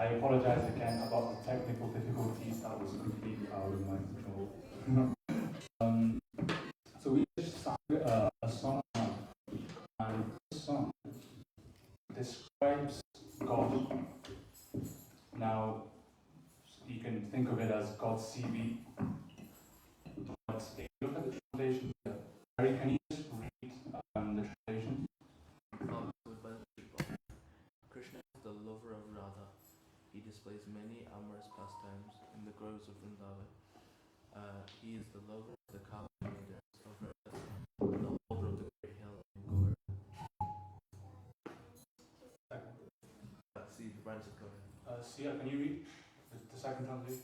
I apologize again about the technical difficulties. That was completely out of my control. So we just sang a song, and this song describes God. Now, you can think of it as God's CV. But if you look at the translation, Harry, can you just read the translation? Krishna is the lover of Radha. He displays many amorous pastimes in the groves of Vrindavan. He is the lover of the Kali maidens of Radha, the holder of the great hill in Gaur. See, the branch is going. Sia, can you read the second translation?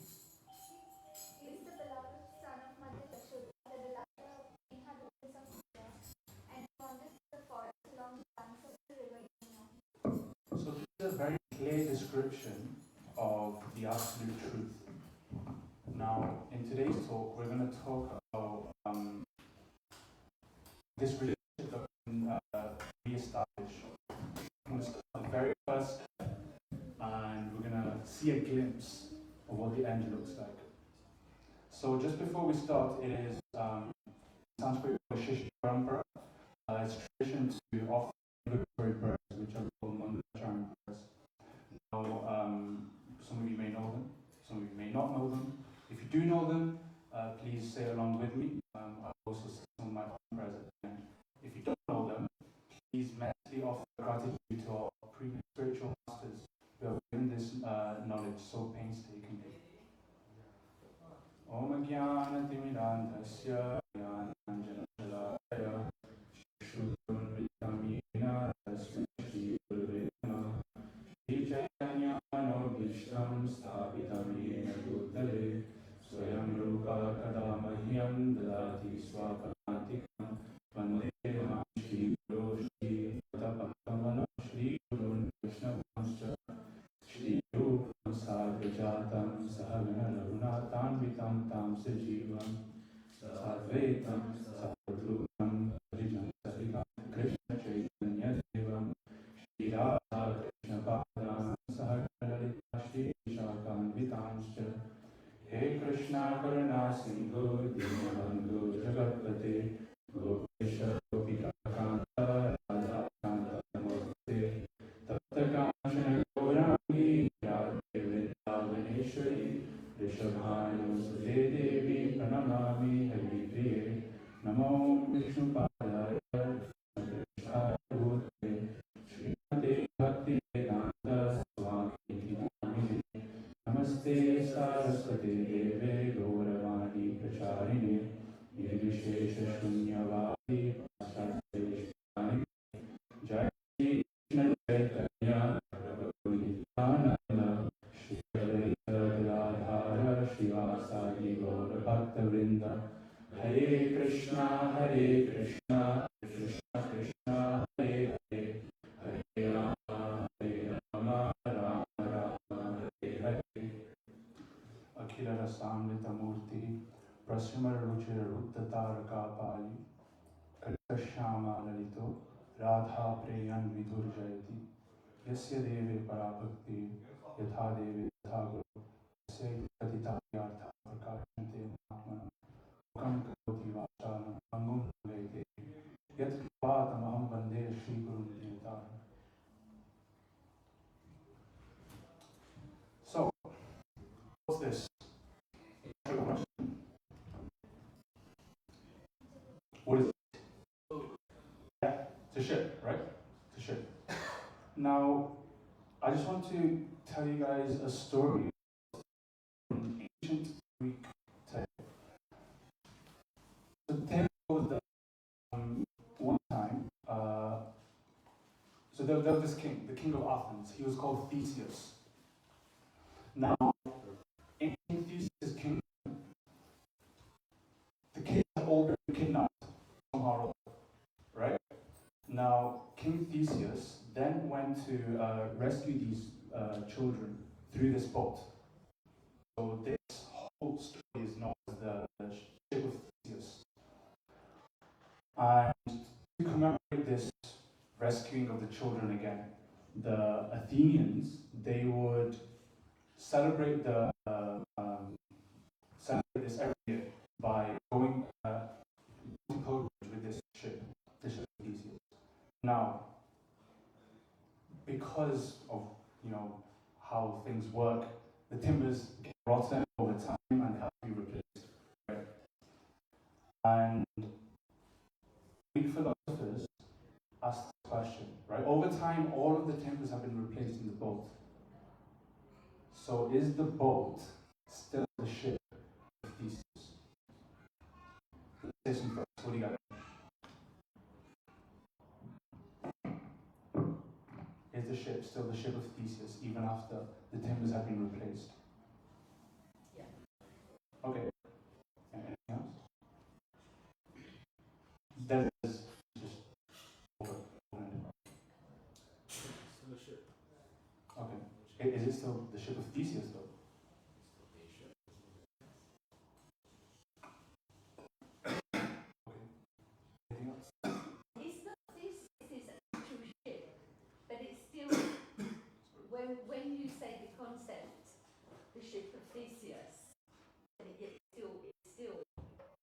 He is the beloved son of Mother Yashoda, the delighter of the inhabitants of India, and he wanders the forest along the banks of the river Yamuna. So this is a very clear description of the absolute truth. Now, in today's talk, we're going to talk about this relationship that we can re-establish. We're going to start the very first step, and we're going to see a glimpse of what the end looks like. So just before we start, it is Sanskrit Shishti Parampara. It's tradition to offer obligatory prayers, which are called Mangalacharana prayers. Now, some of you may know them, some of you may not know them. If you do know them, please say along with me. I'll also say some of my own prayers at the end. If you don't know them, please mentally offer gratitude to our previous spiritual masters who have given this knowledge so painstakingly. Om Jnana Timirandhasya Jnananjana Shalakaya Shuddham Vitamina Tasmati Guruvema Shri Chaitanya Manobhishtam Sthapitam Yena Bhutale Swayam Rupa Kadamahyam Dadati Swapadantikam Vande Mam Shri Guru Shri Patapaktamana Shri Gurun Vaishnavanscha Shri Rupam Sarvajatam Sahagana Raghunatanvitam Tam Sajivam Sadvaitam Sadhutam Harijan Sarika Krishna Chaitanya Devam Shri Radha Krishna Padam Sahagana Lalita Shri Shakanvitamscha He Krishna Karuna Sindhu Dinabandhu Jagatpate Gopesha Gopika Kanta Radha Kanta Namaste Tapta Kanchana Gaurangi Radhe Vrindavaneshwari Rishabhanusute Devi Pranamami Haripriye Namo Vishnu Padaya Krishna Bhute Srimate Bhakti Vedanta Swami Namine Namaste Saraswate Deve Gauravani Pracharine Nirvishesha Shunyavadi Paschate Shivani Jai Krishna Chaitanya Prabhu Nityananda Shri Advaita Gadadhara Shivasadi Gaura Bhakta Vrinda Hare Krishna Krishna Krishna Hare Hare Hare Rama Rama Rama Hare Hare Akhila Rasamrita Murti Prasimar Ruchir Ruttataraka Pali Krishama Lalito Radha Preyan Vidur Jayati Yasya Deve Parabhakti Yatha Deve Yatha Guru Yasya Katita Yartha Prakashante Mahmana Mukam Koti Vachana Angum Vede Yat Kripatamaham Vande Shri Guru Nitara. So, what's this? What is it? Yeah, it's a ship, right? It's a ship. Now, I just want to tell you guys a story from ancient Greek tale. The tale goes that one time, so there was this king, the king of Athens. He was called Theseus. Now, in Theseus' kingdom, the kids have all been kidnapped somehow or other, right? Now, King Theseus then went to rescue these children through this boat. So this whole story is known as the ship of Theseus. And to commemorate this rescuing of the children again, the Athenians, they would celebrate this every year by going to pilgrimage with this ship of Theseus. Now, because of how things work, the timbers get rotten over time and have to be replaced. Right? And Greek philosophers asked this question, right? Over time, all of the timbers have been replaced in the boat. So is the boat still the ship of Theseus? Listen first, what do you got? Is the ship still the ship of Theseus even after the timbers have been replaced? Yeah. Okay. Anything else? That is just over. Still a ship. Okay. Is it still the ship of Theseus though? Anything else? It's not this actual ship, but it's still when you say the concept, the ship of Theseus, it's still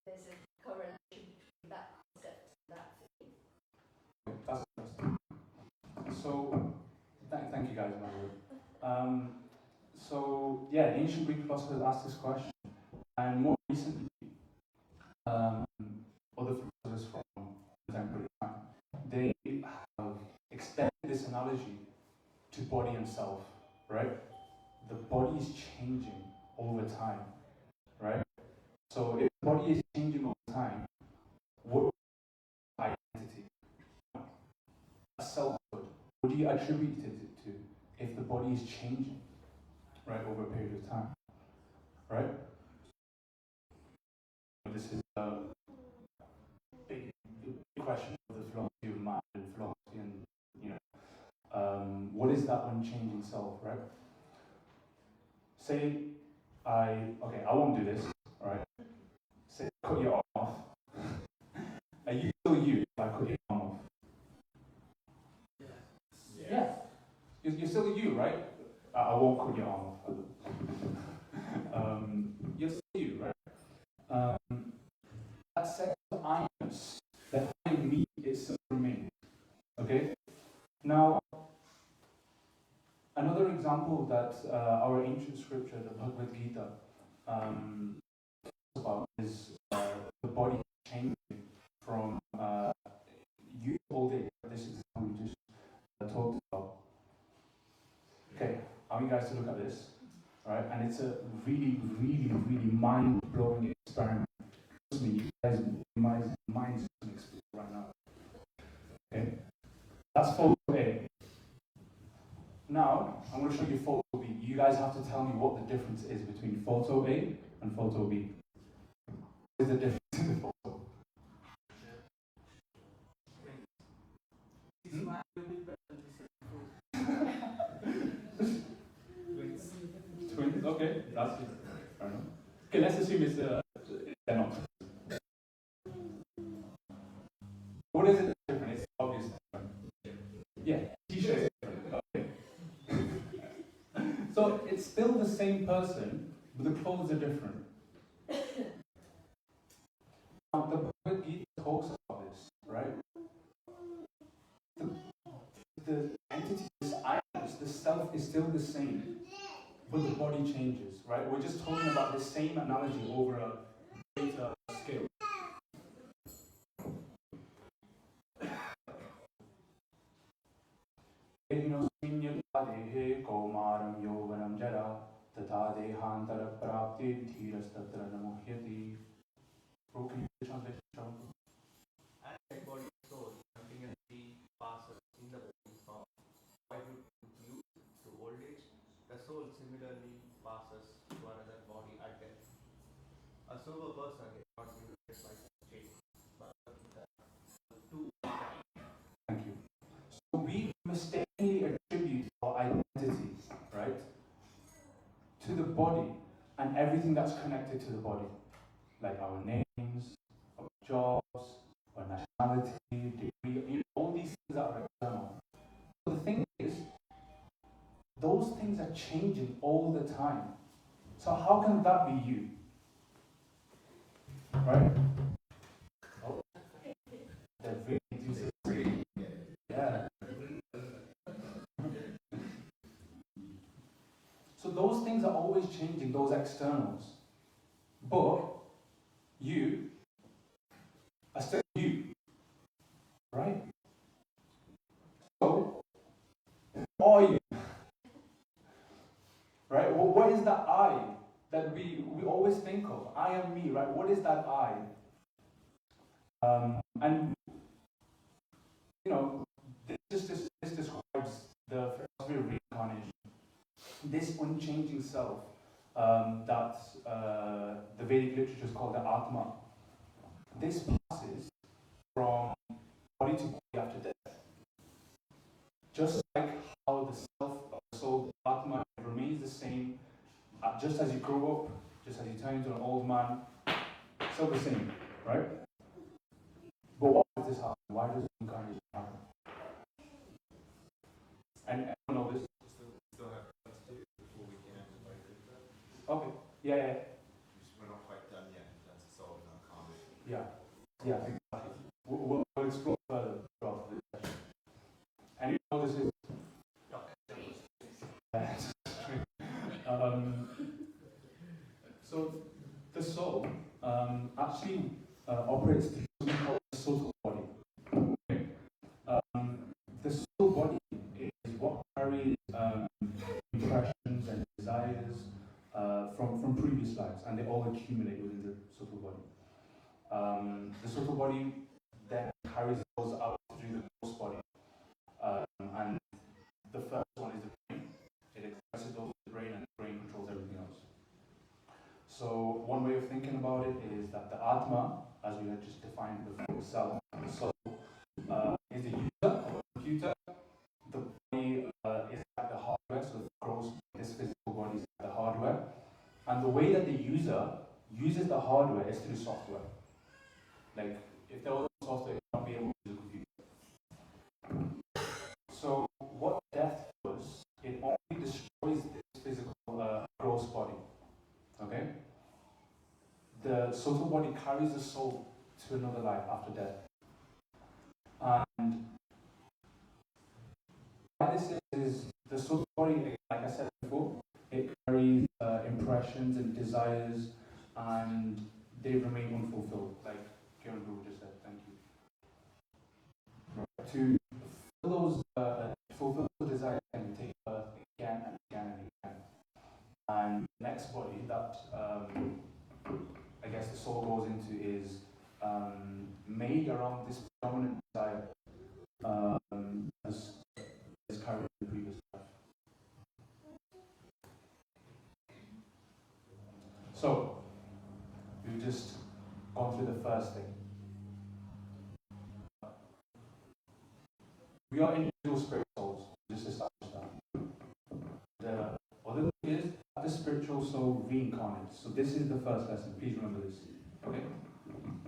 there's a correlation between that concept and that thing. That's interesting. So, thank you guys, by the way. So, yeah, ancient Greek philosophers asked this question, and more recently, other philosophers from contemporary time, they have extended this analogy to body and self, right? The body is changing over time, right? So, if the body is changing over time, what identity? Selfhood. What do you attribute it to if the body is changing, right, over a period of time, right? This is a big question of the philosophy of mind and philosophy, and what is that unchanging self, right? Say I won't do this, all right? Say cut your arm off. Are you still you if I cut your arm off? Yeah. You're still you, right? I won't cut your arm off. You're still you, right? That sense of I-ness, that I me, it still remains. Okay? Now, another example that our ancient scripture, the Bhagavad Gita, talks about is the body changing from youth to old age. This is how we just talked about. Okay, I want you guys to look at this, right? And it's a really, really, really mind-blowing experiment. Trust me, you guys, my mind's going to explode right now. Okay, that's photo A. Now, I'm going to show you photo B. You guys have to tell me what the difference is between photo A and photo B. What is the difference in the photo? Twins? Okay, that's it. Fair enough. Okay, let's assume it's they're not. What is it different? It's obvious different. Yeah, t-shirt is different. Okay. So it's still the same person, but the clothes are different. Now the Bhagavad Gita talks about this, right? The entity, this I-ness, the self is still the same, but the body changes, right? We're just talking about the same analogy over a greater scale. Kaumaram yovanam jara tata dehantara prapti dhirastatra namuhyati. Bro, can you translate the translation? As dead body and soul continuously passes in the body from boyhood to youth to old age, the soul similarly passes to another body at death. A sober person cannot view this like a change, but two. Thank you. So we mistakenly attribute our identity, right, to the body and everything that's connected to the body, like our names, our jobs, our nationality, degree, all these things that are external. But the thing is, those things are are changing all the time. So how can that be you? Right? Oh, they're really enthusiastic. Yeah. So those things are always changing, those externals. But you are still you, right? So, who are you? Right? Well, what is that I that we always think of? I am me, right? What is that I? And you know, this describes the philosophy of reincarnation. This unchanging self that the Vedic literature is called the Atma. This passes from body to body after death. Just like how the self, the soul, the Atma remains the same, just as you grow up, just as you turn into an old man, still the same, right? But why does this happen? Why does reincarnation happen? And I don't know this. Still have before we can invite. Okay. Yeah. We're not quite done yet. That's solving our comment. Yeah, exactly. We'll explore further throughout this session. And you know this is. So the soul actually operates through something called the subtle body. Okay? The subtle body is what carries impressions and desires from previous lives, and they all accumulate within the subtle body. The subtle body then carries those out through the gross body, and the first one is the brain. It expresses those in the brain, and the brain controls everything else. So one way of thinking about it is that the Atma, as we had just defined before, self, the soul, is the user of a computer. The body is like the hardware, so the gross, this physical body is like the hardware. And the way that the user uses the hardware is through software. Like, if there was no software, it would not be able to use a computer. So what death does, it only destroys this physical gross body. Okay? The subtle body carries the soul to another life after death. And what this is the subtle body, like I said before, it carries impressions and desires, and they remain unfulfilled, like Kieran Brewer just said. Thank you. To fulfill those desires and take birth again and again and again. And the next body that I guess the soul goes into is made around this dominant desire as is carried in the previous life. So we've just gone through the first thing. We are individual spirit souls. Just establish that. The other thing is that the spiritual soul reincarnates. So this is the first lesson. Please remember this. Okay?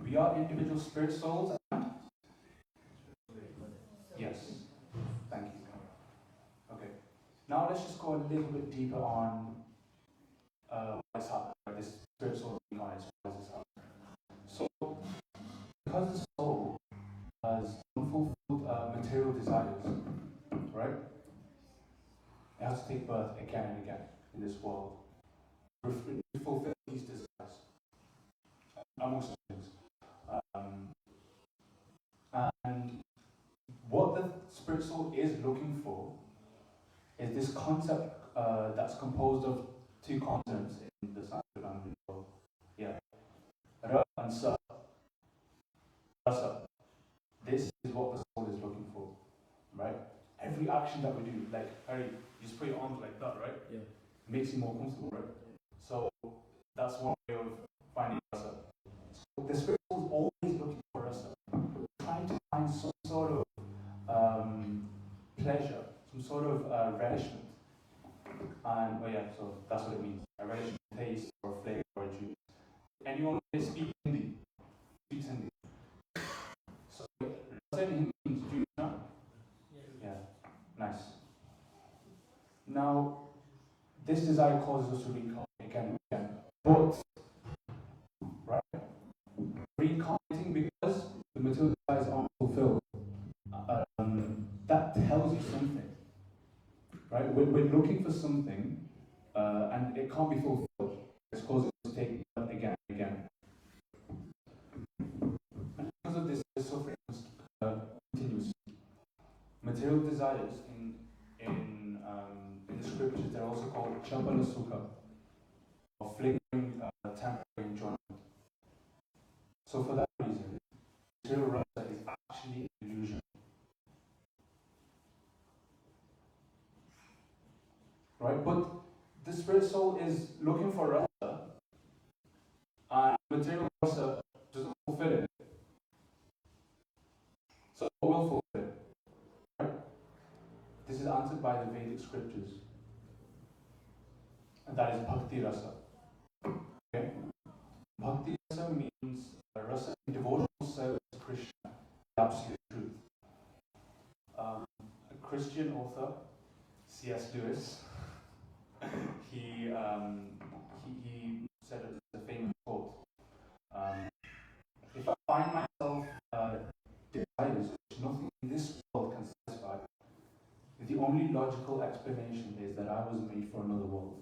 We are individual spirit souls. Yes. Thank you. Okay. Now let's just go a little bit deeper on what's happening. This spirit soul reincarnates. Why does this happen? So, because the soul has unfulfilled material desires, right? It has to take birth again and again in this world to fulfill these desires, amongst other things. And what the spirit soul is looking for is this concept that's composed of two consonants in the Sanskrit language. Yeah, Ra and Sa. Rasa. This is what the soul is looking for, right? Every action that we do, like Harry, you just put your arms like that, right? Yeah. It makes you more comfortable, right? So that's one way of finding rasa. So the spirit soul is always looking for rasa, trying to find some sort of pleasure, some sort of relishment. And so that's what it means. A relishment, taste, or flavor, or a juice. Anyone who speaks Hindi? Speaks Hindi. So rasa in Hindi means juice, no? Yeah, nice. Now, this desire causes us to reincarnate again and again. But, right, reincarnating because the material desires aren't fulfilled, that tells you something, right? We're looking for something, and it can't be fulfilled. It's causing us to take it again and again. And because of this, the suffering continues. Material desires in the scriptures, they're also called chabala sukha, or flickering temporary enjoyment. So for that reason, material rasa is actually an illusion. Right? But the spirit soul is looking for rasa, and material rasa doesn't fulfill it. So what will fulfill it? Right? This is answered by the Vedic scriptures. And that is bhakti rasa. Okay? Bhakti rasa means rasa in devotional service to Krishna, the absolute truth. A Christian author, C.S. Lewis, he said a famous quote. If I find myself desires which nothing in this world can satisfy, the only logical explanation is that I was made for another world.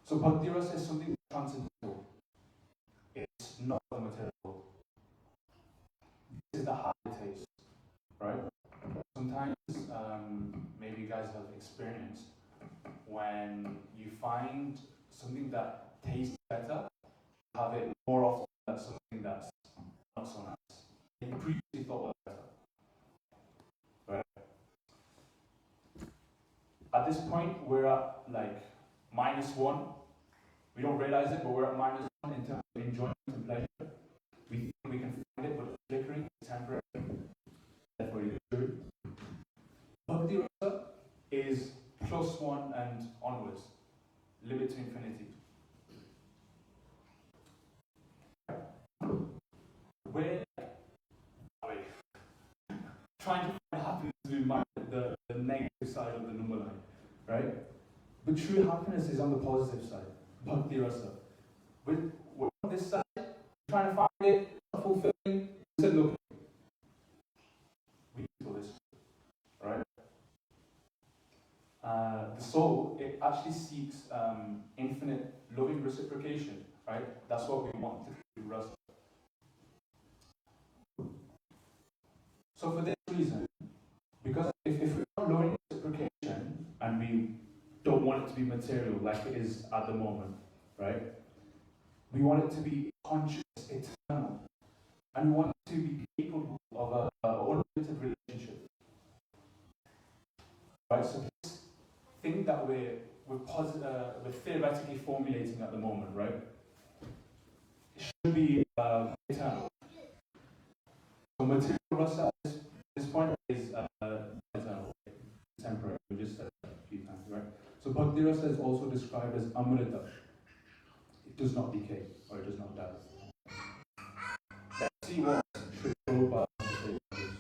So bhakti rasa is something transcendental. It's not the material world. This is the high taste, right? Sometimes, maybe you guys have experienced when you find something that tastes better, have it more often than something that's not so nice. And you previously thought was better, right? At this point, we're at like -1. We don't realize it, but we're at -1 in terms of enjoyment and pleasure. We think we can find it, but it's flickering, it's temporary. Therefore, it's true. Bhakti rasa is +1 and onwards, limit to infinity. We're trying to find happiness with the negative side of the number line, right? But true happiness is on the positive side, bhakti rasa. We're on this side, trying to find it, not fulfilling. We said, look, we need to this, right? The soul, it actually seeks infinite loving reciprocation, right? That's what we want to do rasa. So for this reason, because if we're not loving reciprocation and we don't want it to be material like it is at the moment, right? We want it to be conscious, eternal, and we want it to be capable of an unlimited relationship, right? So this thing that we're theoretically formulating at the moment, right? It should be eternal. So material rasa at this point is eternal, temporary. We just said that a few times, right? So bhakti rasa is also described as amrita. It does not decay or it does not die. Let's see what Prabhupada has to say about this.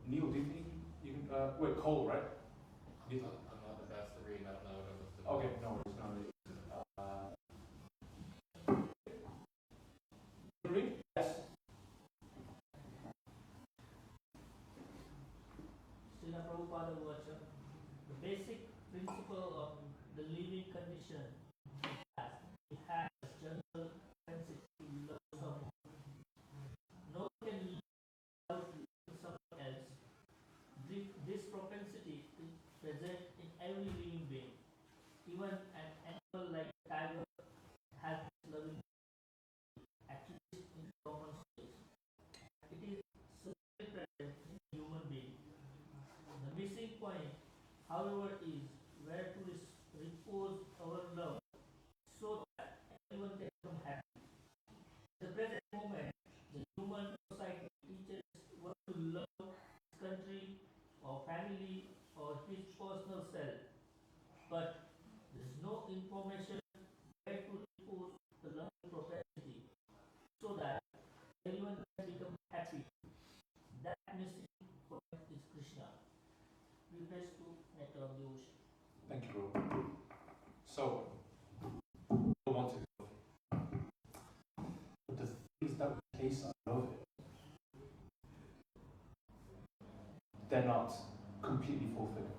Neil, do you think you can? Wait, Cole, right? I'm not the best to read out loud. Okay, no worries, no worries. Read? Yes. Srila Prabhupada Vacha, the basic principle of the living condition is that we have a general propensity to love someone. No one can love someone else. This propensity is present in every living being. Even an animal like a tiger has this loving, at least in common stage. It is certainly present in a human being. The missing point, however, is where to repose our love so that everyone can become happy. At the present moment, the human society teaches one to love his country or family or his personal self, but there is no information where to repose the loving propensity so that everyone can become happy. That missing point is Krishna. refers to nectar of devotion. Thank you, bro. So, I want to love it. But the things that we place on love it, they're not completely fulfilled.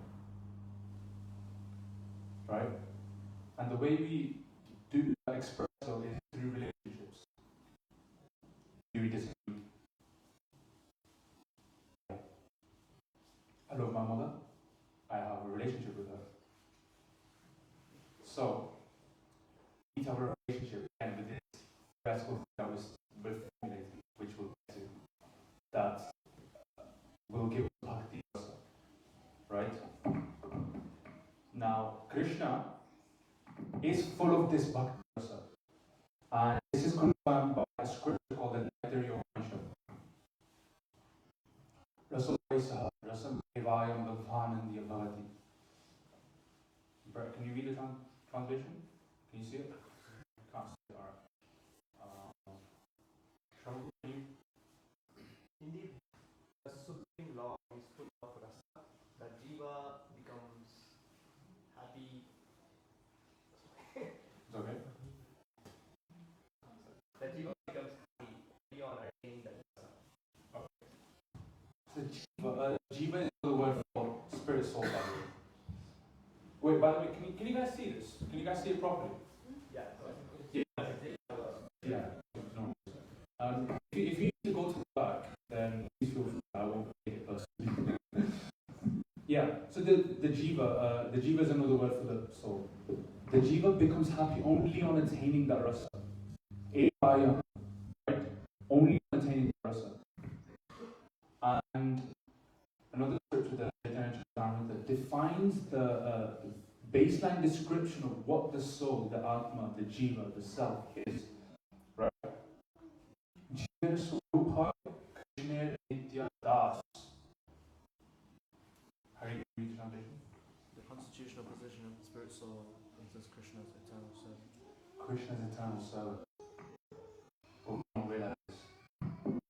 Right? And the way we do that express love is through relationships. Do we disagree? I love my mother. I have a relationship with her. So, we need to have a relationship and with this vertical thing that was formulated, which we'll get to, that will give Bhakti, right? Now, Krishna is full of this Bhakti rasa, and this is confirmed by a scripture called the Nectary of Worship. Rasa Vaisaha, Rasa Devayam Bhagvanandya Bhavati. Brett, can you read the translation? Can you see it? Can't see it, alright. Shravan, can you? Indeed, the supreme law is full of rasa. The jiva becomes happy. It's okay. The jiva becomes happy beyond attaining that rasa. So jiva is the word for spirit soul, by the way. Wait, by the way, can you guys see this? Can you guys see it properly? Yeah. Yeah. No. If you need to go to the back, then please feel free. I won't take it personally. Yeah. So the jiva is another word for the soul. The jiva becomes happy only on attaining that rasa. Right? Only on attaining that rasa. And another scripture that defines the baseline description of what the soul, the atma, the jiva, the self is. Right? Jiva Swarupa Krishna Nitya Das. How do you read the translation? The constitutional position of the spirit soul is Krishna's eternal servant. Krishna's eternal servant. But we don't realize this.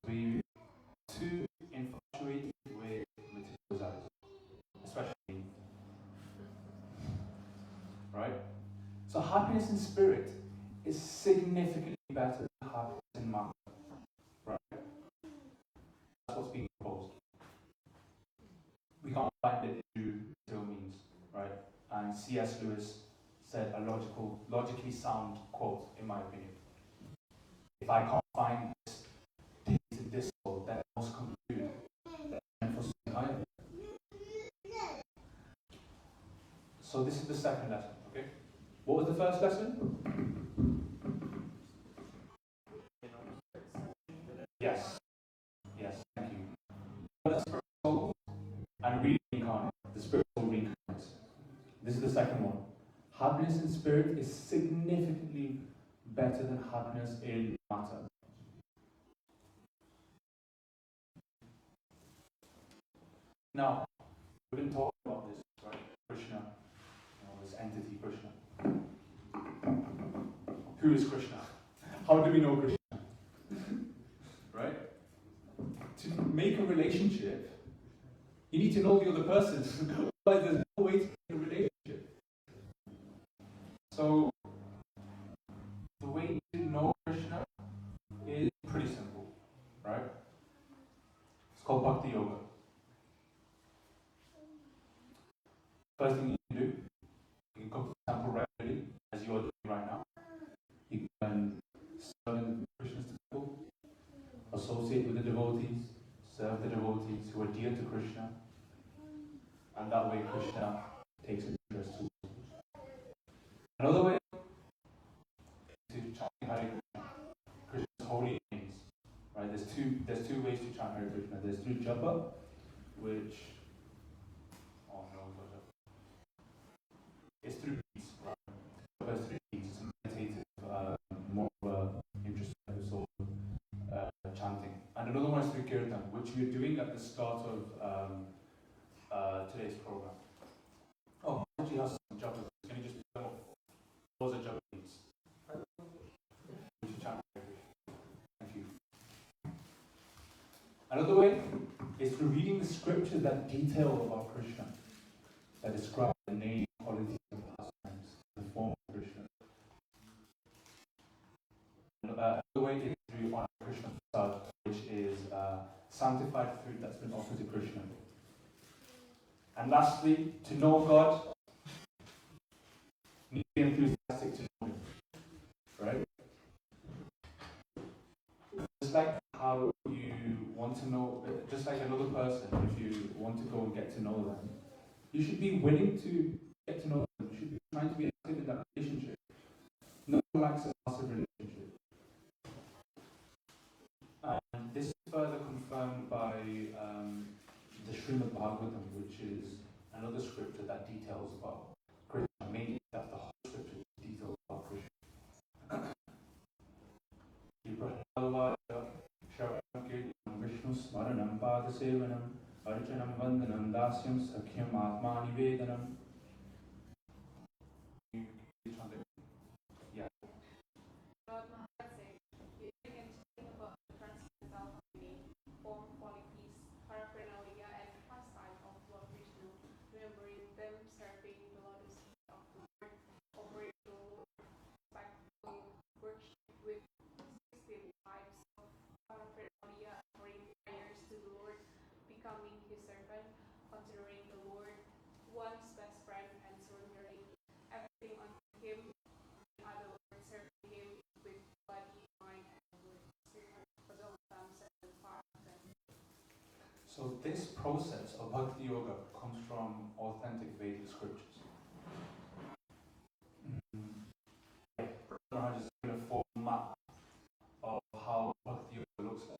We are too infatuated with material desires, especially me. Right? So happiness in spirit is significantly better than happiness in matter. Right? That's what's being proposed. We can't find it through material means, right? And C.S. Lewis said a logically sound quote, in my opinion. If I can't find this in this soul, then I must conclude that I'm meant for something higher. So this is the second lesson, okay? What was the first lesson? Yes. Yes, thank you. The spirit soul and reincarnate. The spirit soul reincarnates. This is the second one. Happiness in spirit is significantly better than happiness in matter. Now, we've been talking about this, right? Krishna, this entity Krishna. Who is Krishna? How do we know Krishna? Right? To make a relationship, you need to know the other person. Otherwise, there's no way to make a relationship. So, the way to know Krishna is pretty simple, right? It's called Bhakti Yoga. First thing you can do, you can come to the temple regularly, as you are doing right now. You can serve in Krishna's temple, associate with the devotees, serve the devotees who are dear to Krishna, and that way Krishna takes interest too. Another way is to chant Hare Krishna, Krishna's holy names. Right? There's two ways to chant Hare Krishna. There's through japa, which it's through beats, right? Japa is through beats. It's meditative, more interesting episode chanting. And another one is through kirtan, which we're doing at the start of today's program. Oh, actually has some japa. Can you just do them? Those are japa beats. We should chant Hare Krishna. Thank you. Another way is through reading the scriptures that detail about Krishna. that describe the name, qualities, and pastimes in the form of Krishna. The way is through honor Krishna Prasad, which is sanctified food that's been offered to Krishna. And lastly, to know God, need to be enthusiastic to know Him. Right? Just like how you want to know, just like another person, if you want to go and get to know them, you should be willing to get to know them. You should be trying to be active in that relationship. No one likes a passive relationship. And this is further confirmed by the Srimad Bhagavatam, which is another scripture that details about Krishna. Mainly, that's the whole scripture details about Krishna. Vishnu Smaranam Padasevanam Archanam Vandanam Dasyam Sakhyam Atma Nivedanam. Yeah. Lord Maharaj said, you can think about the transcendental harmony, form, qualities, paraphernalia, and pastime of Lord Vishnu, remembering them, serving the lotus feet of the Lord, offering the Lord respectful worship with 16 types of paraphernalia, offering prayers to the Lord, becoming his servant, considering the Lord one's best friend, and surrendering everything unto him. In other words, serving him with body, mind, and word. Bhagavatam 7:5. So this process of Bhakti Yoga comes from authentic Vedic scriptures. Maharaj is going to form a map of how Bhakti Yoga looks like.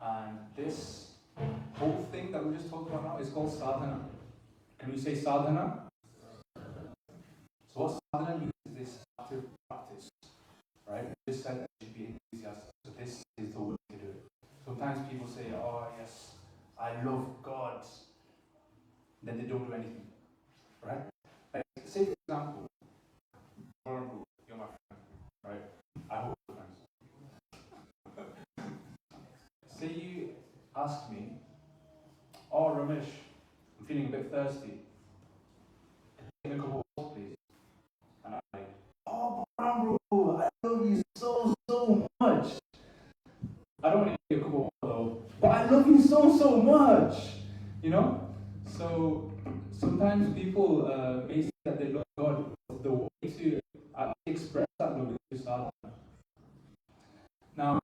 And this whole thing that we just talked about now is called sadhana. Can we say sadhana? So what sadhana means is this active practice, right? This said that you should be enthusiastic. So this is the way to do it. Sometimes people say, oh yes, I love God. Then they don't do anything, right? Like, say for example, you're my friend, right? I hope we're friends. Say you ask me, oh Ramesh, I'm feeling a bit thirsty. Can you give me a cup of water, please? And I'm like, oh bro, I love you so much. I don't want to give you a cup of water though, but I love you so much. You know? So sometimes people may say that they love God. The way to express that love is sadhana. Now,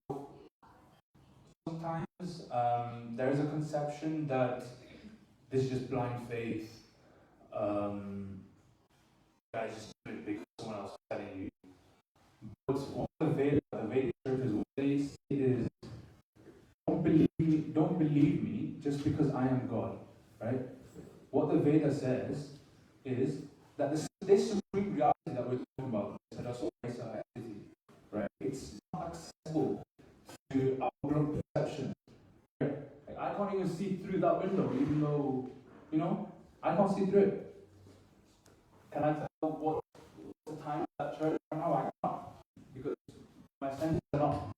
sometimes there is a conception that this is just blind faith. Guys just do it because someone else is telling you. But what the Vedic scriptures, what they say is, don't believe me just because I am God, right? What the Veda says is that this supreme reality that we're talking about, right? It's not accessible to our blunt perception. Right? Like, I can't even see through that window, even though, I can't see through it. Can I tell what's the time at that church right now? I can't, because my senses are not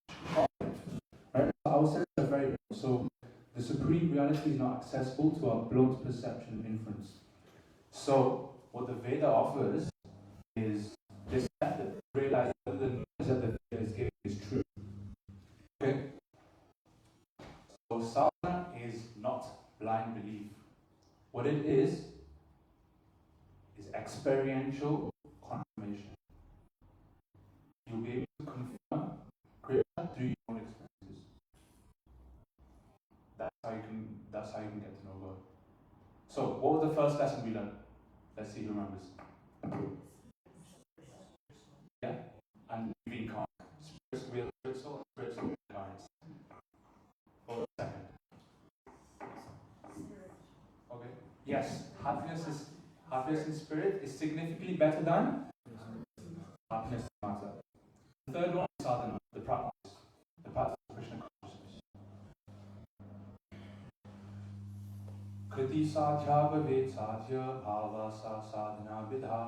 right? Our senses are very real. So the supreme reality is not accessible to our blunt perception and inference. So what the Veda offers is this method to realize that the knowledge that the Veda is giving is true. Okay? So sadhana is not blind belief. What it is experiential confirmation. You'll be able to confirm Krishna through your own experiences. That's how you can get to know God. So what was the first lesson we learned? Let's see who remembers. Yeah? And reincarnate. Spirit soul, spirit soul reincarnates. What was the second? Okay. Yes, happiness in spirit is significantly better than happiness in matter. The third one is sadhana, the practice of Krishna consciousness. Kriti sadhya bhavet sadhya bhava sa sadhana vidha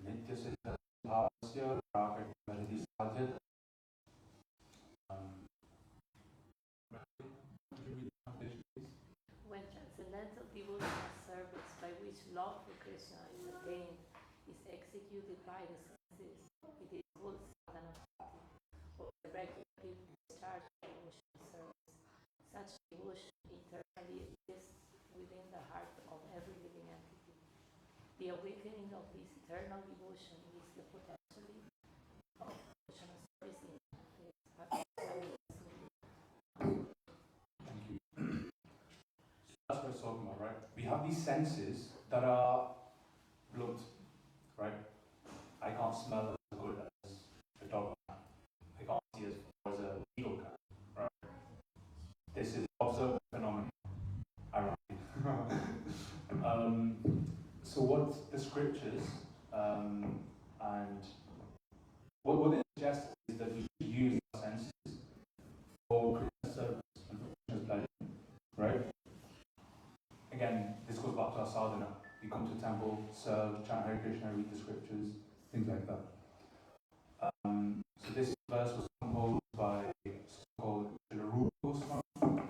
nitya siddha bhavasya prakati bharati sadhya. When transcendental devotees are Krishna is again is executed by the senses. It is called sadhana bhakti, or regularly discharge devotion service. Such devotion internally exists within the heart of every living entity. The awakening of this eternal devotion is the potentially of devotional service in That's what it's talking about, right? We have these senses that are blunt, right? I can't smell as good as a dog can. I can't see as far as a eagle can, right? This is observed phenomenon, ironically. So what the scriptures and what they suggest is that we should use our senses for Krishna service and for Krishna's pleasure, right? Again, this goes back to our sadhana. We come to the temple, serve, chant Hare Krishna, read the scriptures, things like that. So this verse was composed by so-called Rupa Goswami.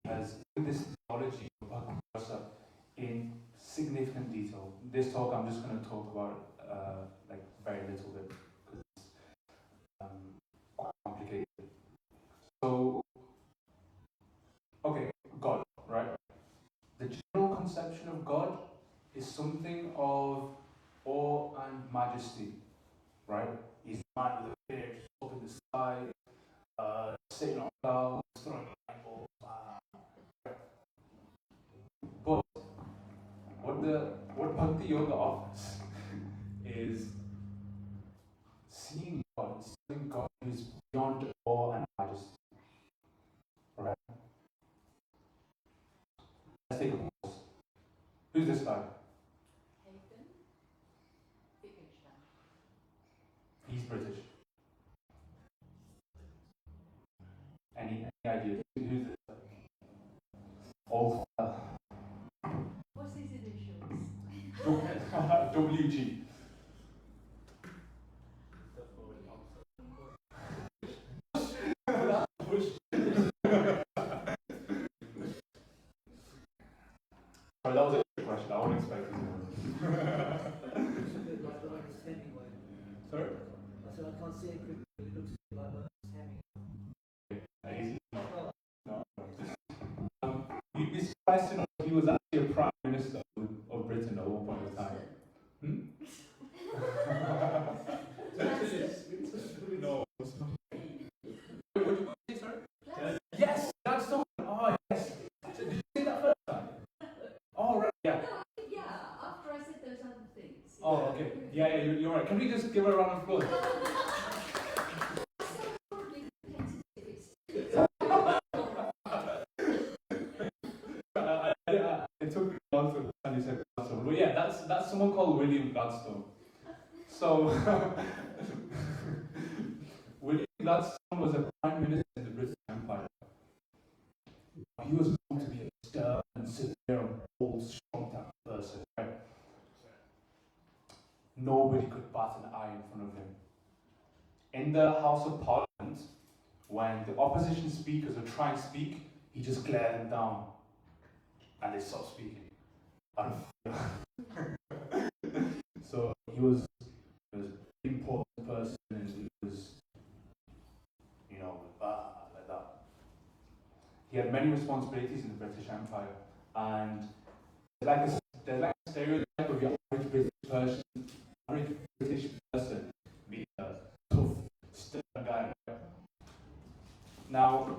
He has this theology of Bhakti Rasa in significant detail. This talk I'm just going to talk about like very little bit because it's quite complicated. So, okay, God, right? The general conception of God is something of awe and majesty, right? He's a man with a beard, up in the sky, sitting on clouds, throwing lightballs. But what Bhakti Yoga offers is seeing God who's beyond awe and majesty. Right? Let's take a pause. Who's this guy? He's British. Any idea? Who's this guy? Old What's his initials? WG. Sorry, that was a good question. I wasn't expecting it. Sorry? So I can't see it quickly, but it looks like Hemingway. No. You'd be surprised to know he was actually a prime minister of Britain at one point in time. No. What did you say, sorry? Yes, that's the one. Oh, yes. Did you say that first time? Oh, right. Yeah. Yeah, after I said those other things. Oh, okay. Yeah, you're right. Can we just give her a round of applause? It took me a while to understand you said Gladstone. But yeah, that's someone called William Gladstone. So, William Gladstone was a prime minister in the British Empire. He was known to be a stern and severe, bold, strong type of person, right? Nobody could bat an eye in front of him. In the House of Parliament, when the opposition speakers would try and speak, he just glared them down and they stopped speaking. So he was an important person and he was, like that. He had many responsibilities in the British Empire, and there's like a stereotype of your average British person being a tough, stern guy. Now,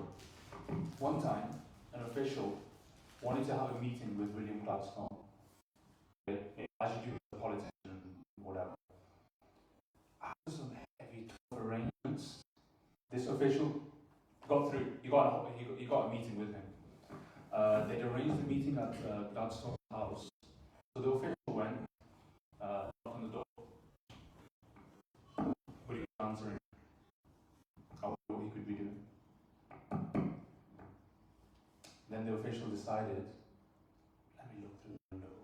one time, an official wanted to have a meeting with William Gladstone, as you do with a politician and whatever. After some heavy, tough arrangements, this official got through. He got a meeting with him. They'd arranged the meeting at Gladstone's house. So the official went, knocked on the door, but he was answering. I wonder what he could be doing. Then the official decided, let me look through the window.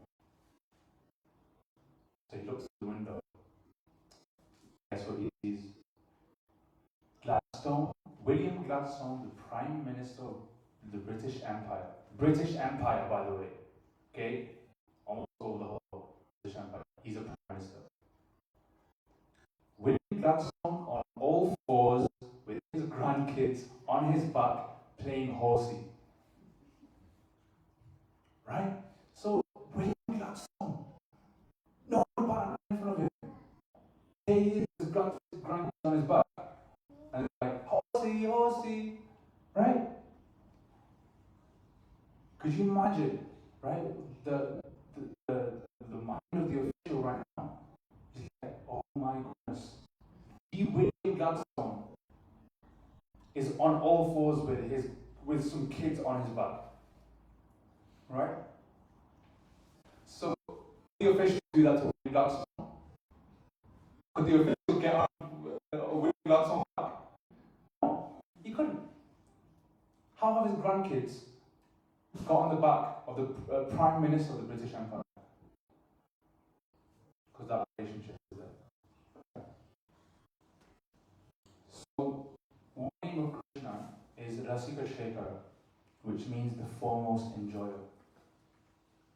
So he looks through the window. Guess what he sees? Gladstone, William Gladstone, the Prime Minister of the British Empire, by the way. Okay? Almost over the whole British He's a prime minister. William Gladstone on all fours with his grandkids on his back playing horsey. Right? So, William Gladstone, no banana in front of him. There he is, his grandkids on his back. And it's like, horsey, horsey. Right? Could you imagine, right? The mind of the official right now is like, oh my goodness. William Gladstone is on all fours with some kids on his back. Right? So the officials do that to William Gladstone. Could the officials get on William Gladstone back? No, he couldn't. How have his grandkids got on the back of the Prime Minister of the British Empire? Because that relationship is there. So, one name of Krishna is Rasika Shekhara, which means the foremost enjoyer.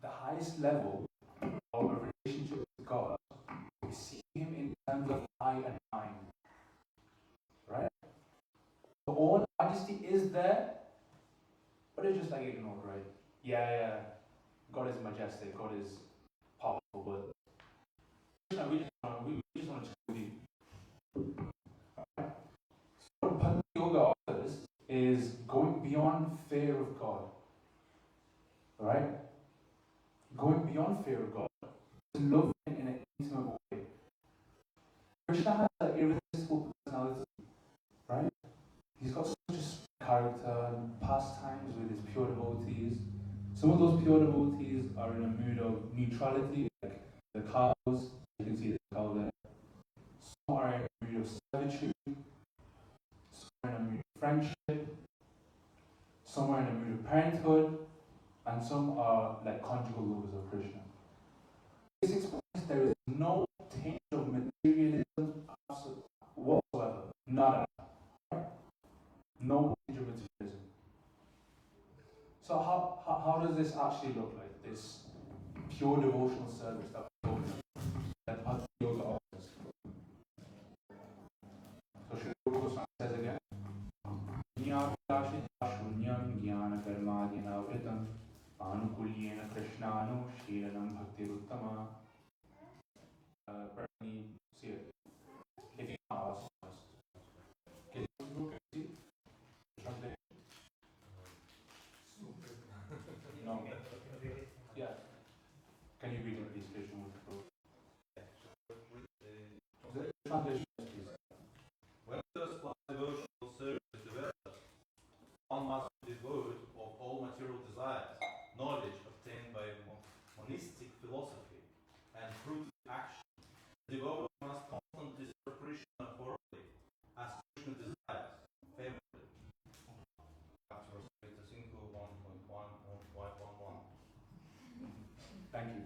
The highest level of a relationship with God is seeing Him in terms of I and mine. Right? So all majesty is there, but it's just like ignored, right? Yeah, God is majestic, God is powerful, but we just want to check with you. So what Bhakti Yoga offers is going beyond fear of God. Right? Going beyond fear of God, to love Him in an intimate way. Krishna has an irresistible personality, right? He's got such a sweet character and pastimes with his pure devotees. Some of those pure devotees are in a mood of neutrality, like the cows. You can see the cow there. Some are in a mood of servitude. Some are in a mood of friendship. Some are in a mood of parenthood. And some are like conjugal lovers of Krishna. This explains there is no taint of materialism whatsoever. None. No taint of materialism. So how does this actually look like? This pure devotional service that Bhakti Yoga offers. So Sri Goswami says again, Shunyam Jnana Karmadina Vritam Anukulyena Krishnanu Shiranam Bhakti Uttama. Bernie, see it. If you ask us, can you see? Translate? No. Yeah. Can you read it, please, Krishna? The translation, please. When first-class devotional service develops, one must be devoid of all material desires, knowledge obtained by monistic philosophy, and fruit action. The devotee must constantly serve Krishna thoroughly, as Krishna desires, favorably. Thank you.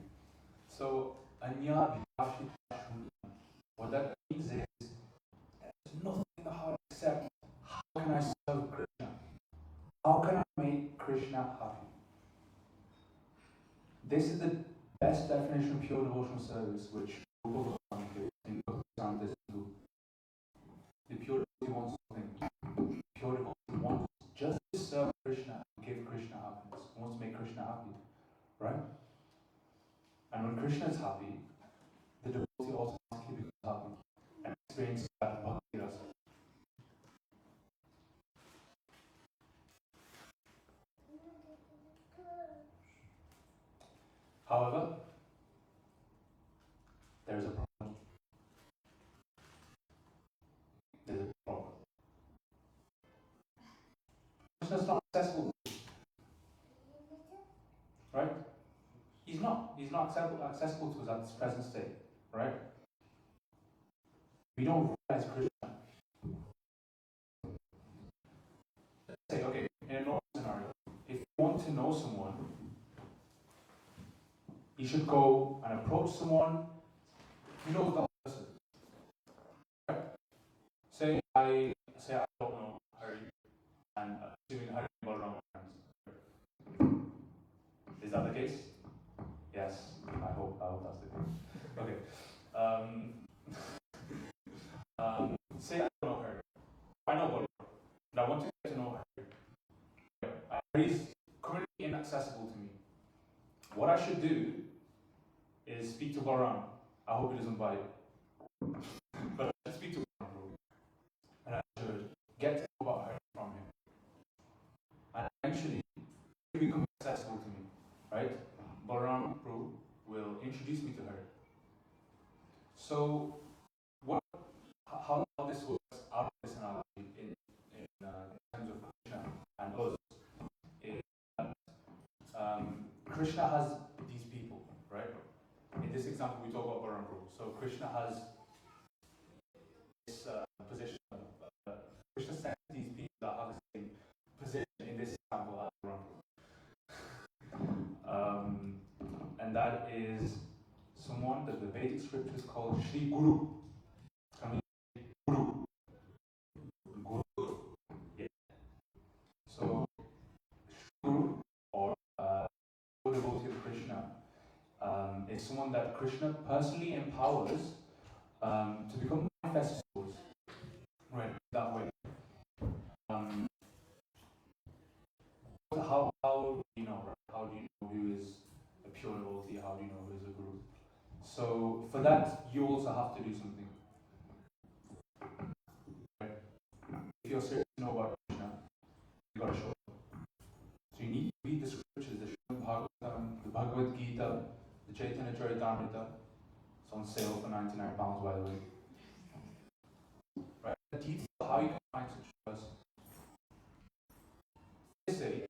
So, Anya Vidashita Shunyam. What that means is, there's nothing in the heart except how can I serve Krishna? How can I make Krishna happy? This is the best definition of pure devotional service, which Prabhupada gives in Bhakti too. The pure devotee wants something. The pure devotee wants just to serve Krishna and give Krishna happiness. He wants to make Krishna happy. Right? And when Krishna is happy, the devotee automatically becomes happy and experiences that bhakti rasa. However, there is a problem. There's a problem. Krishna is not accessible, right? He's not accessible to us at this present state, right? We don't realize Krishna. Let's say, okay, in a normal scenario, if you want to know someone, you should go and approach someone. You know that person. Right? Say I don't know Hari, and assuming Hari and Balaram are friends. Is that the case? Yes, I hope that's the case. Okay. but I want to get to know Hari. Hari is currently inaccessible to me. What I should do is speak to Baran. I hope he doesn't bite. But I should speak to Baran, bro. And I should get to know about Hari from him. And eventually, he becomes accessible to me, right? Baran, bro, will introduce me to her. So, how this works out of this analogy in terms of Krishna and us is that Krishna has these people, right? In this example, we talk about Baran, bro. So Krishna has this position. Krishna sends these people that have the same position in this example as Baran, bro. And that is someone that the Vedic scriptures call Shri Guru. I mean, Guru. Guru. Yeah. So, Guru, or devotee of Krishna, is someone that Krishna personally empowers to become manifest souls. Right, that way. How do you know? Right? How do you know who is a pure devotee? How do you know who is a guru? So for that, you also have to do something. Right? If you're serious to know about Krishna, you gotta show up. So you need to read the scriptures, the Srimad Bhagavatam, the Bhagavad Gita, the Chaitanya Charitamrita. It's on sale for £99, by the way. Right? The detail of how you can find such a person. This age,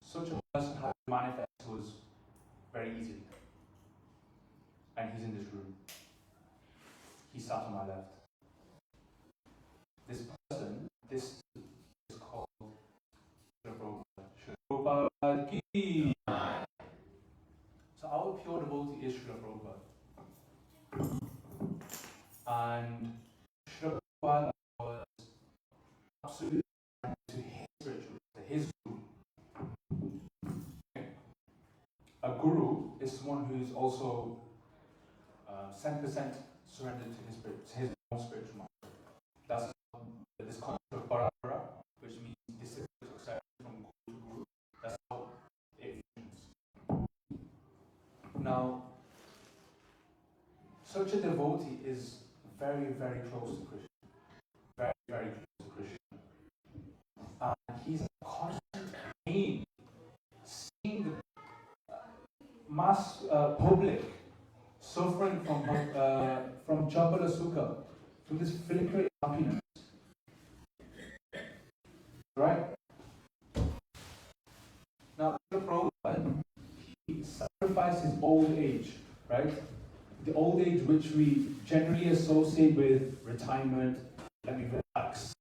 such a person has to manifest was very easily. And he's in this room. He sat on my left. This person, this is called Srila Prabhupada ki. So our pure devotee is Srila Prabhupada. And Srila Prabhupada was absolutely to his spiritual, to his guru. A guru is someone who's also 10% surrendered to his own spiritual master. That's this concept of parapara, which means this is succession from guru to guru. That's how it functions. Now, such a devotee is very, very close to Krishna. Very, very close to Krishna. And he's a constant pain seeing the mass public suffering from Chabala Sukha, from this flickering happiness. Right? Now, Prabhupada, he sacrificed his old age, right? The old age which we generally associate with retirement, let me relax,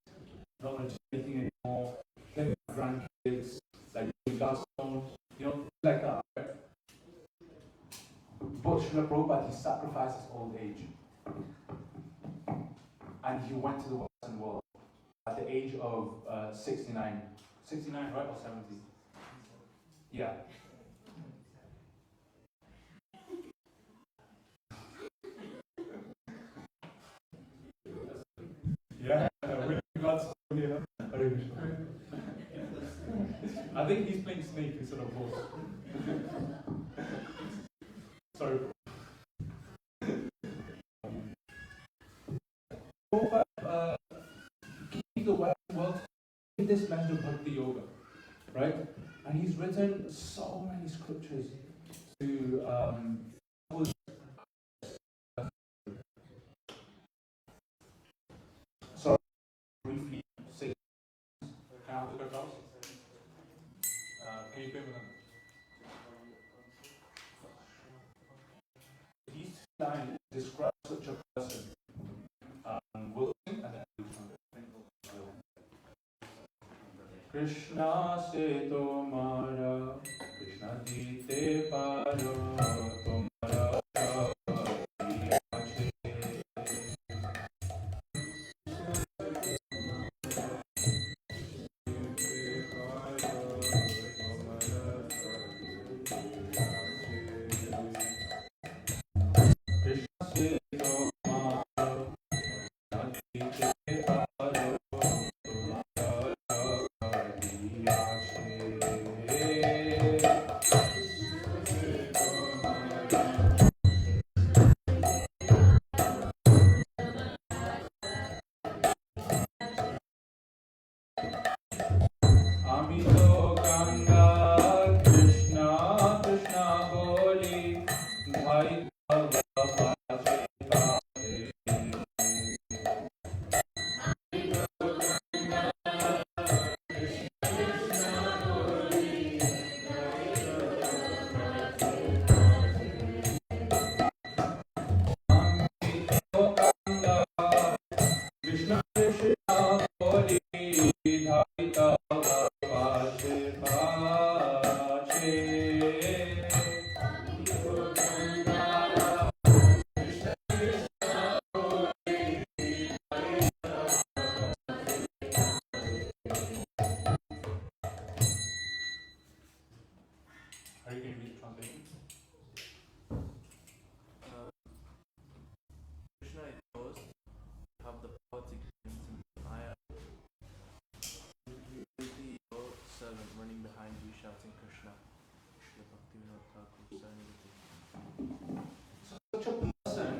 don't want to do anything anymore, let me have grandkids, like Gaston, like that, right? But Srila Prabhupada, he sacrificed his old age. And he went to the Western world at the age of 69. 69, right? Or 70? Yeah. Yeah, I think he's playing Snake instead of Boss. Sorry. Give the Western world this message of Bhakti Yoga, right? And he's written so many scriptures to so briefly say, can I have the class? Can you pay with them? These lines describe such a person. We'll sing and then we'll Krishna se tomara, Krishna jite paro, tomara Vidhaita Pache Pache Hari, can you read the translation? Krishna is yours. You have the power to give him to me. I am the your servant running behind you shouting Krishna. Srila Bhaktivinoda Thakur Saranidhi. Such a person,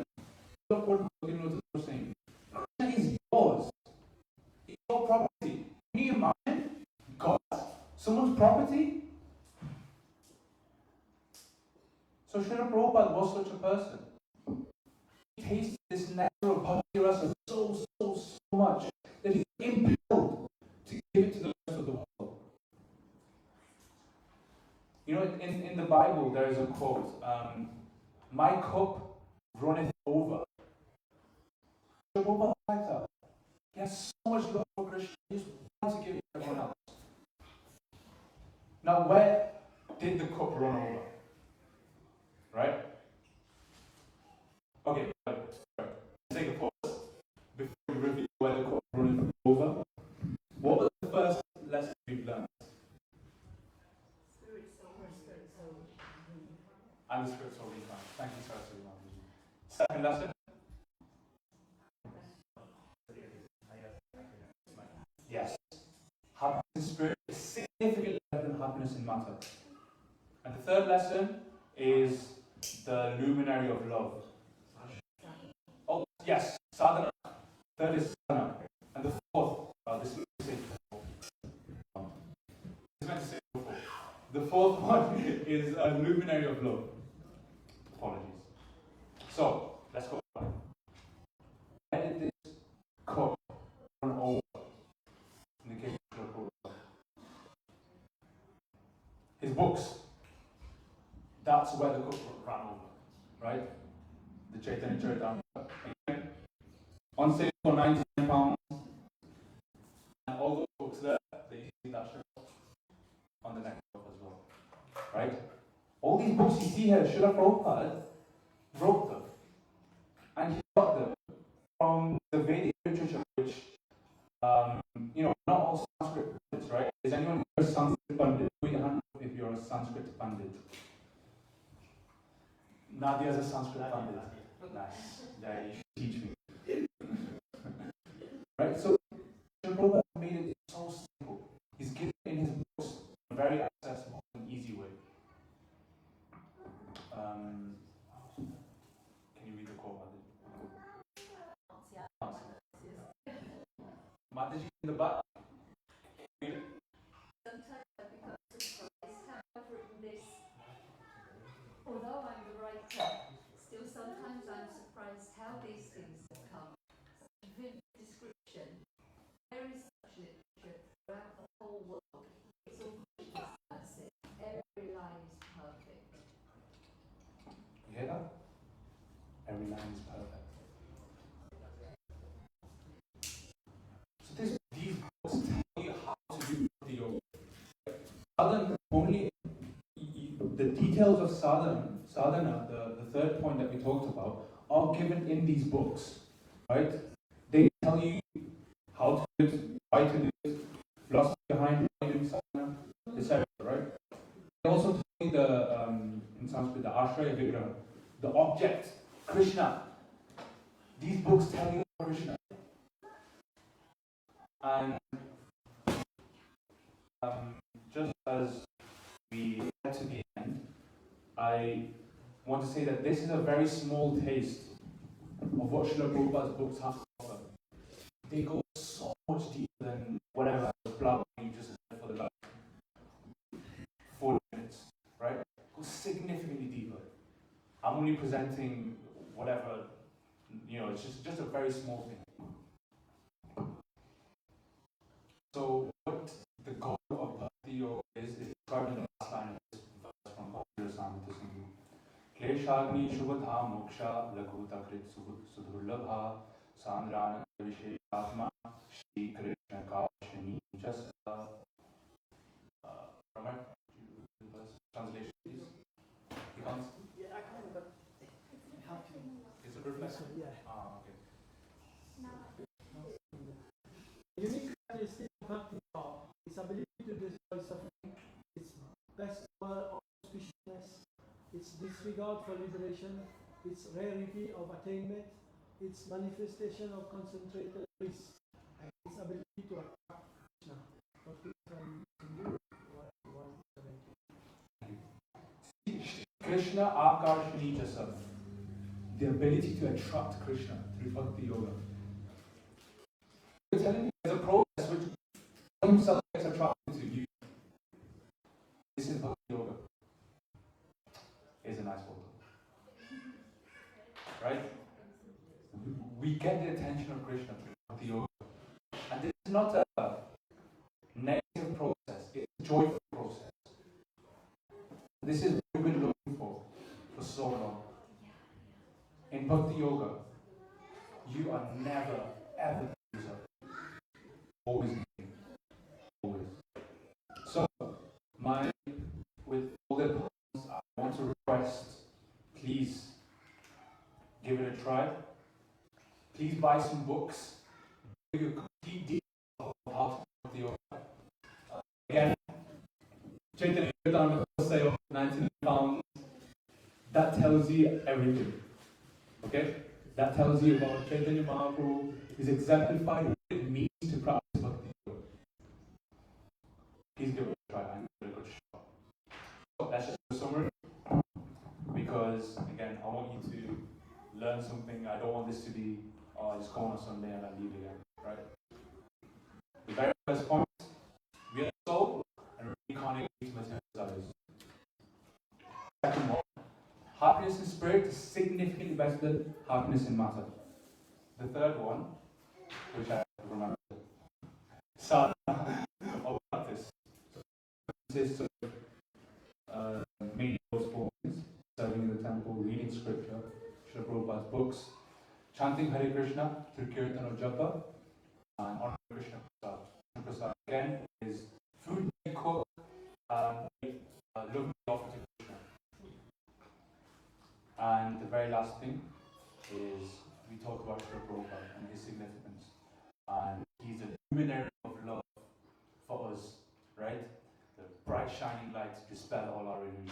look what Bhaktivinoda Thakur is saying. Krishna is yours. It's your property. Can you imagine God, someone's property? So Srila Prabhupada was such a person. He tasted this nectar of bhakti rasa so much that he impelled to give it to the rest of the world. You know, in the Bible there is a quote, my cup runneth over. Srila Prabhupada was like that. He has so much love for Krishna, he just wants to give it to everyone else. Now where did the cup run over? Right? Okay, let's take a pause before we review where the cup running over. What was the first lesson we've learned? Spirit soul. And the spirit soul incarnate. Thank you, Saraswati Mataji. Second lesson? Yes. Happiness in spirit is significantly better than happiness in matter. And the third lesson is the luminary of love. Oh, yes, sadhana. Third is sadhana. And the fourth, this is meant to say before. The fourth one is a luminary of love. Apologies. So, let's go back. Where did this cup run over in the case of Prabhupada? His books. That's where the cup ran over, right? The Chaitanya Charitamrita. Again, on sale for £99. And all those books there, they see that shirt on the next book as well, right? All these books you see here, Srila Prabhupada wrote them. And he got them from the Vedic literature, which, not all Sanskrit Pandits, right? Is anyone here a Sanskrit Pandit? Put your hand up if you're a Sanskrit Pandit. Nadia's a Sanskrit Pandit. Nice. Yeah, you should teach me. Right? So, Srila Prabhupada made it so simple. He's given it in his books in a very accessible and easy way. Can you read the quote, Mataji? Mataji in the back. Read it. Sometimes I become surprised how I've written this. Although I'm the writer, still sometimes I'm surprised how these things have come. Such vivid description. There is such literature throughout the whole world. It's all Krishna's mercy. Every line is perfect. You hear that? Every line is perfect. So these books tell you how to do the yoga. Sadhana, only the details of sadhana, the third point that we talked about, are given in these books, right? They tell you how to do it, why to do it, philosophy behind why doing sadhana, etc. Right? They also tell you in Sanskrit, the ashraya vigraha, the object, Krishna. These books tell you Krishna. And just as we head to the end, I want to say that this is a very small taste of what Srila Prabhupada's books have to offer. They go so much deeper than whatever blah you just said for the last 40 minutes, right? Go significantly deeper. I'm only presenting whatever, it's just a very small thing. So what the goal of Bhakti Yoga is described in the last line of this verse from Bhakti Rasamrita Sindhu. Kleshagni shubhatha moksha laghuta krit sudhurlabha sandrana visheshatma shri krishna kashani its ability to destroy suffering, its bestowal of auspiciousness, its disregard for liberation, its rarity of attainment, its manifestation of concentrated bliss, and its ability to attract Krishna. Krishna Akarshani Jasad, the ability to attract Krishna through Bhakti Yoga. We're telling you there's a process which himself gets attracted to you. This is Bhakti Yoga. Here's a nice photo. Right? We get the attention of Krishna through Bhakti Yoga. And this is not a negative process, it's a joyful process. This is what we've been looking for so long. In Bhakti Yoga, you are never, ever the loser. Always winning. Always. So, with all the points, I want to request, please give it a try. Please buy some books. Give you a complete detail of how to Bhakti Yoga. Again, Chaitanya Yoga sale, £19. That tells you everything. Okay? That tells you about Chaitanya Mahaprabhu is exemplified what it means to practice Bhakti Yoga. Please give it a try. I'm going to give it a good shot. So that's just a summary. Because, again, I want you to learn something. I don't want this to be, oh, I just go on a Sunday and I leave again. Right? The very first point, we are the soul and reincarnated into material desires. Second one, happiness in spirit is significantly better than happiness in matter. The third one, which I remember, sadhana of practice, consists of main performance, serving in the temple, reading scripture, Srila Prabhupada's books, chanting Hare Krishna through Kirtan or Japa, and honoring Krishna Prasad. Krishna Prasad again is food we cook and looking offer to Krishna. And the very last thing is we talk about Srila Prabhupada and his significance. And he's a luminary of love for us, right? The bright shining light to dispel all our illusions.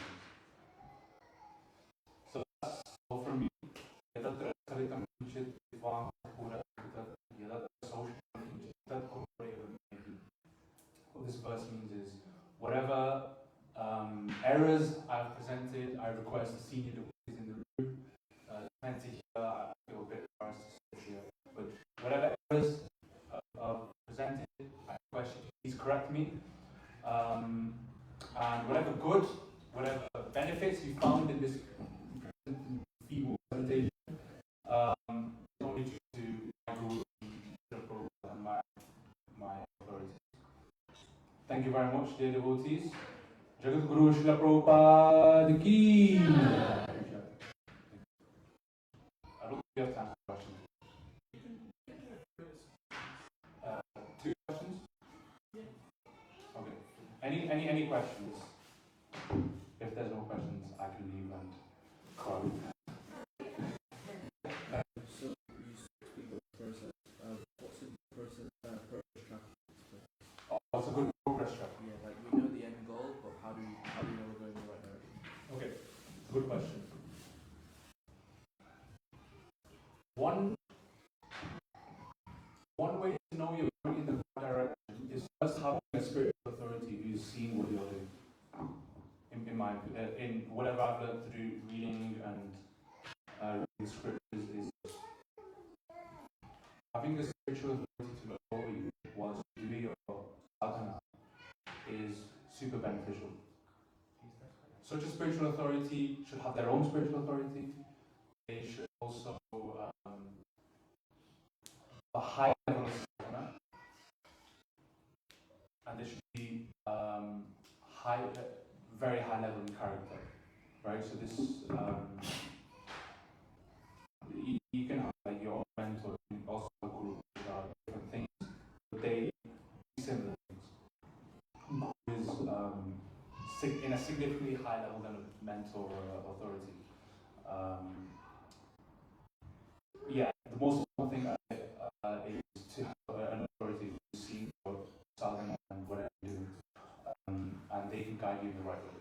So that's all from me. What this verse means is whatever errors I've presented, I request the senior devotees in the room. Plenty here, I feel a bit embarrassed to sit here. But whatever errors are presented, I request you to please correct me. And whatever good, whatever benefits you found in this feeble presentation, only due to my guru and my authorities. Thank you very much, dear devotees. Jagat Guru Srila Prabhupada ki. I don't think we have time for questions. Two questions? Okay. Any questions? If there's no questions, I can leave and cry. So you speak about the process. What's the process? Progress track. Oh, it's a good progress track. Yeah, like we know the end goal, but how do you know we're going in the right direction? Okay, good question. One way to know you're going in the right direction is first having a spiritual authority who is seeing what you're doing. In whatever I've learned through reading and reading scriptures is having a spiritual authority to look over you whilst you do your sadhana is super beneficial. Such a spiritual authority should have their own spiritual authority. They should also a high level of sadhana, and they should be very high level in character, right? So this you can have like your mentor and also a guru, different things, but they do similar things. Who is in a significantly high level than a mentor or authority. The most important thing is to have an authority who is seeing your sadhana and whatever you do. they can guide you in the right way.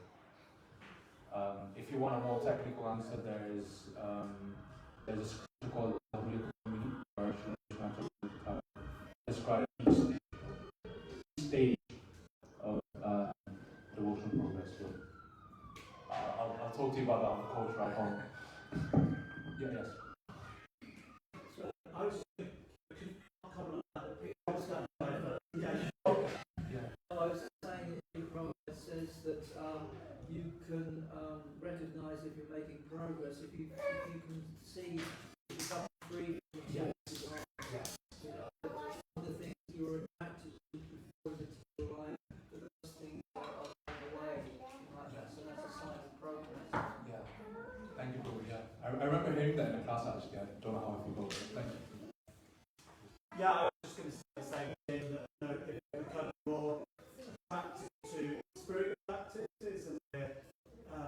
If you want a more technical answer, there's a scripture called describe each stage of devotional progress. So I'll talk to you about that on the coach ride home. Yeah, yes. So I was comment on that. Yeah. I was saying it says that you can recognise if you're making progress if you can see you become free from the the things you were attracted to before the life, those things are on the way like that. So that's a sign of progress. Yeah. Thank you, Prabhu. Yeah. I remember hearing that in the class actually. I don't know how I forgot it. Thank you. Yeah, I was just going to say the same thing, that if we become more attracted to spiritual activities and we're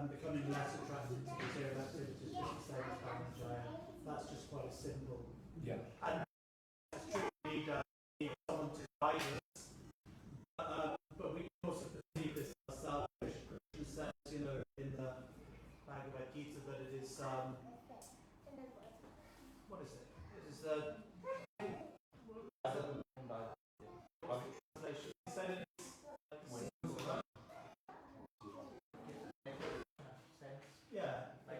becoming less attracted to material activities, just the same as Dhamma. That's just quite a simple. Yeah. And it's true, we need someone to guide us. But we can also perceive this ourselves. Krishna says, in the Bhagavad Gita that it is, what is it? It is the translation. He said it's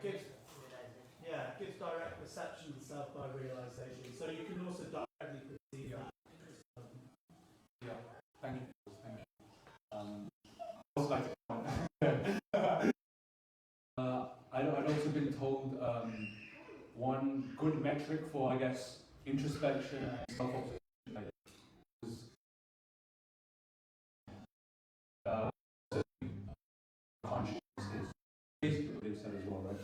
it gives direct perception and self by realization. So you can also directly perceive that. Yeah. Thank you. Thank you. I was like, I'd also been told one good metric for, I guess, introspection and self-observation is consciousness. Basically, what they've said as well, right?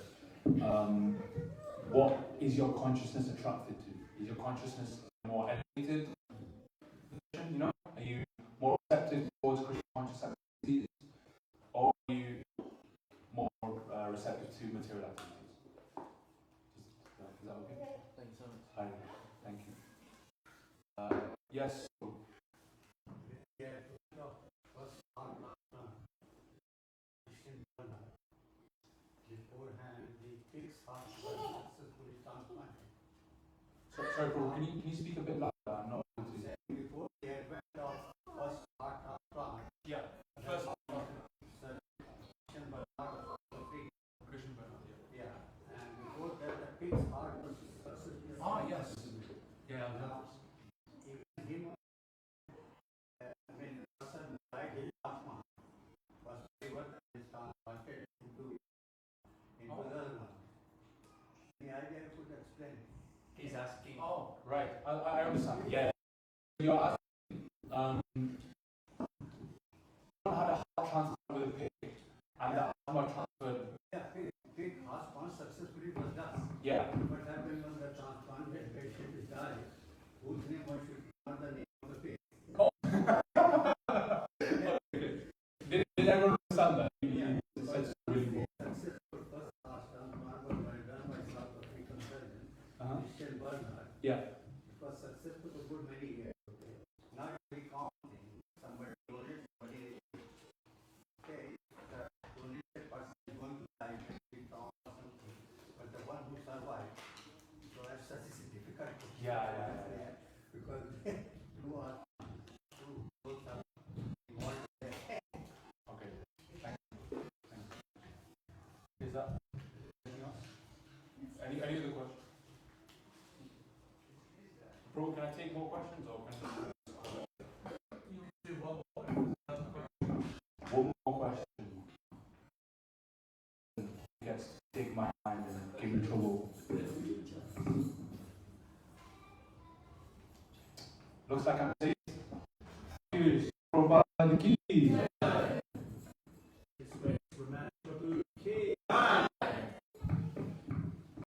What is your consciousness attracted to? Is your consciousness more elevated? You know, are you more receptive towards Krishna conscious activities, or are you more receptive to material activities? Is that okay? Thank you so much. Hi, thank you. Yes. Beforehand, the fixed heart was successfully transplanted. Sorry, bro, can you speak a bit louder? I'm not able to. Before the advent of first heart transplant, Yeah, first Christian yeah, and before that, the fixed heart was successfully. yes. Yeah. Even him, when the person died in last month, was delivered and is transplanted into the other one. The idea I could explain. He's asking. Oh, right. I understand. Yeah. You're asking, had a heart transplant with a pig, and that heart transferred. Yeah, pig transplant successfully was done. Yeah. What happened when the transplanted patient died? Whose name was should not the name of the pig? Oh. Did everyone understand that? Yeah. That's really cool. Successful first heart transplant was done by South African surgeon, Christian Bernard. Yeah. It was successful for a good many years. Not very common thing. Somebody told it, somebody say the only person is going to die maybe from something, but the one who survived. So as such is difficult to Yeah. because two both are involved there. Okay. Thank you. Is that anything else? Any other questions? Bro, can I take more questions or can I do one more question? Yes, take my mind and give me trouble. Looks like I'm safe.